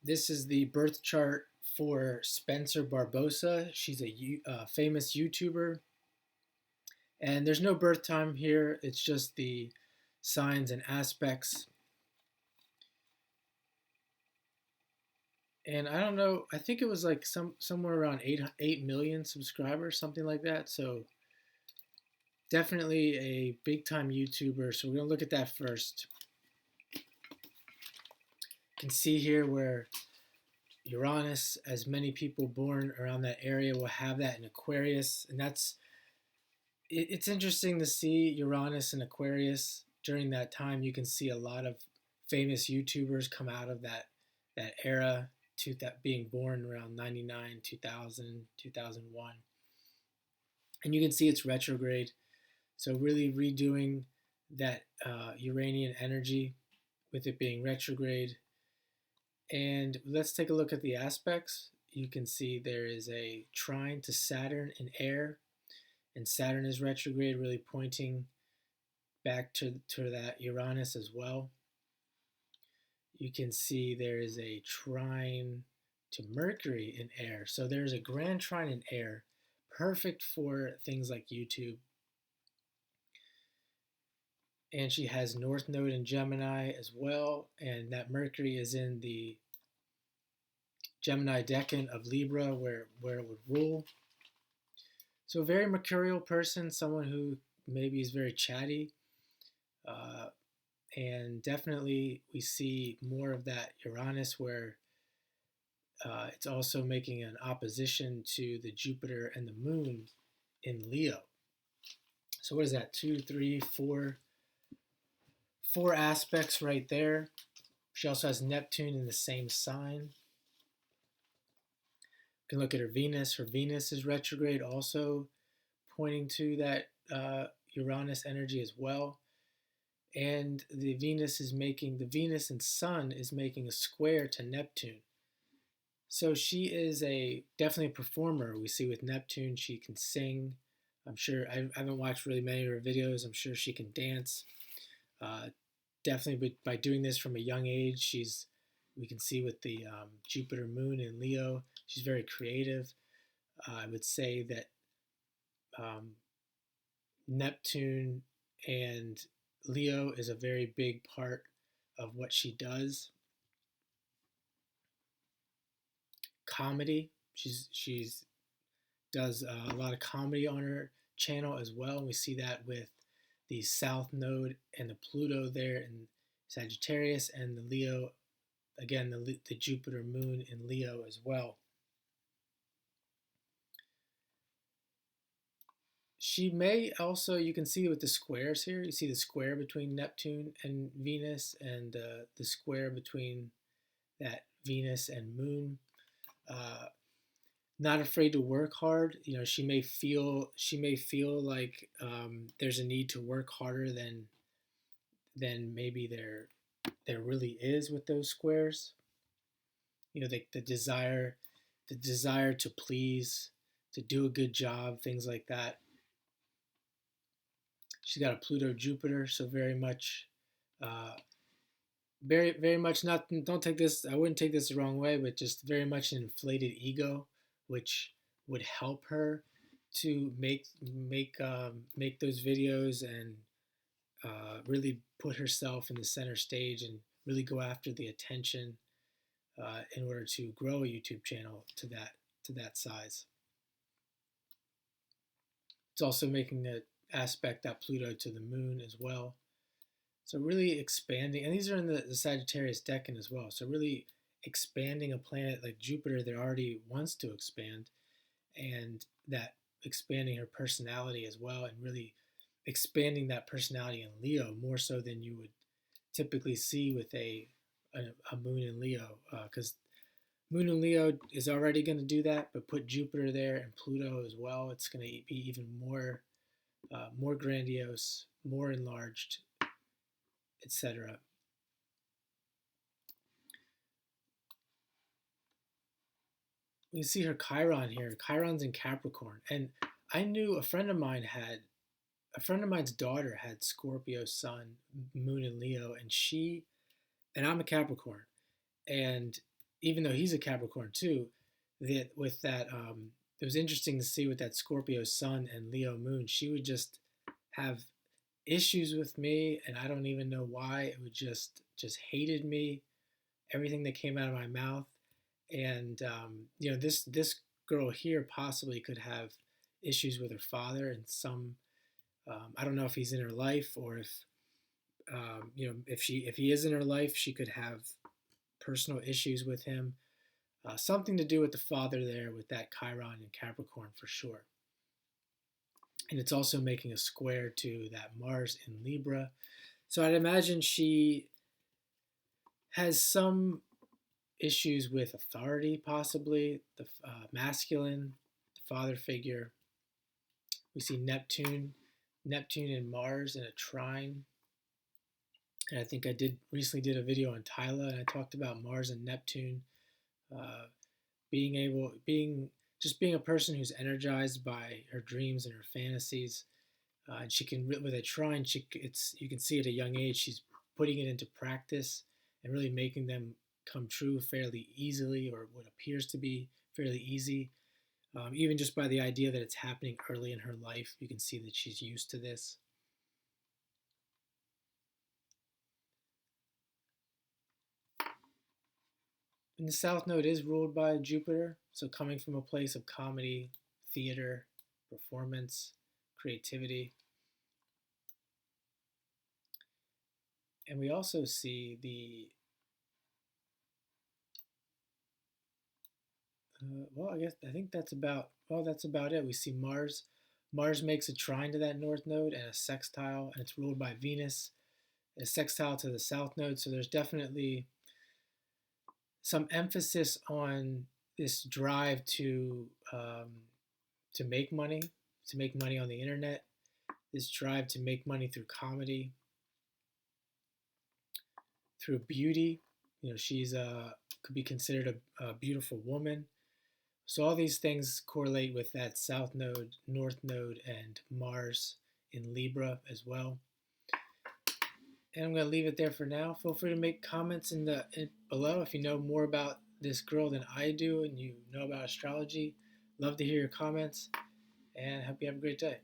This is the birth chart for Spencer Barbosa. She's a famous YouTuber, and there's no birth time here. It's just the signs and aspects. And I don't know. I think it was like somewhere around 8 million subscribers, something like that. So definitely a big time YouTuber. So we're gonna look at that first. You can see here where Uranus, as many people born around that area will have that in Aquarius, and it's interesting to see Uranus in Aquarius during that time. You can see a lot of famous YouTubers come out of that era, to that being born around 99, 2000, 2001, and you can see it's retrograde. So really redoing that Uranian energy with it being retrograde. And let's take a look at the aspects. You can see there is a trine to Saturn in air, and Saturn is retrograde, really pointing back to that Uranus as well. You can see there is a trine to Mercury in air. So there's a grand trine in air, perfect for things like YouTube. And she has North Node in Gemini as well, and that Mercury is in the Gemini decan of Libra, where it would rule. So a very mercurial person, someone who maybe is very chatty, uh, and definitely we see more of that Uranus, where it's also making an opposition to the Jupiter and the Moon in Leo. So what is that? Two, three, four aspects right there. She also has Neptune in the same sign. You can look at her Venus. Her Venus is retrograde, also pointing to that Uranus energy as well. And the Venus and Sun is making a square to Neptune. So she is definitely a performer. We see with Neptune, she can sing. I'm sure I haven't watched really many of her videos. I'm sure she can dance. Definitely, by doing this from a young age, we can see with the Jupiter Moon in Leo, she's very creative. I would say that Neptune and Leo is a very big part of what she does. Comedy, she's does a lot of comedy on her channel as well. And we see that with the South Node and the Pluto there in Sagittarius, and the Leo, again, the Jupiter Moon in Leo as well. She may also, you can see with the squares here, you see the square between Neptune and Venus, and the square between that Venus and Moon. Not afraid to work hard. You know, she may feel like there's a need to work harder than maybe there really is with those squares. You know, the desire to please, to do a good job, things like that. She's got a Pluto Jupiter, so very much, very much not. Don't take this. I wouldn't take this the wrong way, but just very much an inflated ego, which would help her to make those videos and really put herself in the center stage and really go after the attention in order to grow a YouTube channel to that size. It's also making the aspect that Pluto to the Moon as well. So really expanding, and these are in the Sagittarius decan as well. So really expanding a planet like Jupiter that already wants to expand, and that expanding her personality as well, and really expanding that personality in Leo more so than you would typically see with a Moon in Leo, because Moon in Leo is already going to do that, but put Jupiter there and Pluto as well, it's going to be even more grandiose, more enlarged, etc. You see her Chiron here. Chiron's in Capricorn, and I knew a friend of mine's daughter had Scorpio Sun, Moon in Leo, and I'm a Capricorn, And even though he's a Capricorn too, that with that, it was interesting to see with that Scorpio Sun and Leo Moon, she would just have issues with me, and I don't even know why. It would just hated me, everything that came out of my mouth. And this girl here possibly could have issues with her father, and some, I don't know if he's in her life, or if if he is in her life, she could have personal issues with him. Something to do with the father there, with that Chiron and Capricorn for sure. And it's also making a square to that Mars in Libra. So I'd imagine she has some issues with authority, possibly the masculine, the father figure. We see Neptune and Mars in a trine. And I think I did recently did a video on Tyla, and I talked about Mars and Neptune, uh, being a person who's energized by her dreams and her fantasies. And she can, with a trine, you can see at a young age she's putting it into practice and really making them come true fairly easily, or what appears to be fairly easy. Even just by the idea that it's happening early in her life, you can see that she's used to this. And the South Node is ruled by Jupiter, so coming from a place of comedy, theater, performance, creativity. And we also see well, I think that's about it. We see Mars. Mars makes a trine to that North Node and a sextile, and it's ruled by Venus, a sextile to the South Node. So there's definitely some emphasis on this drive to make money, on the internet. This drive to make money through comedy, through beauty. She's could be considered a beautiful woman. So all these things correlate with that South Node, North Node, and Mars in Libra as well. And I'm going to leave it there for now. Feel free to make comments below if you know more about this girl than I do and you know about astrology. Love to hear your comments, and hope you have a great day.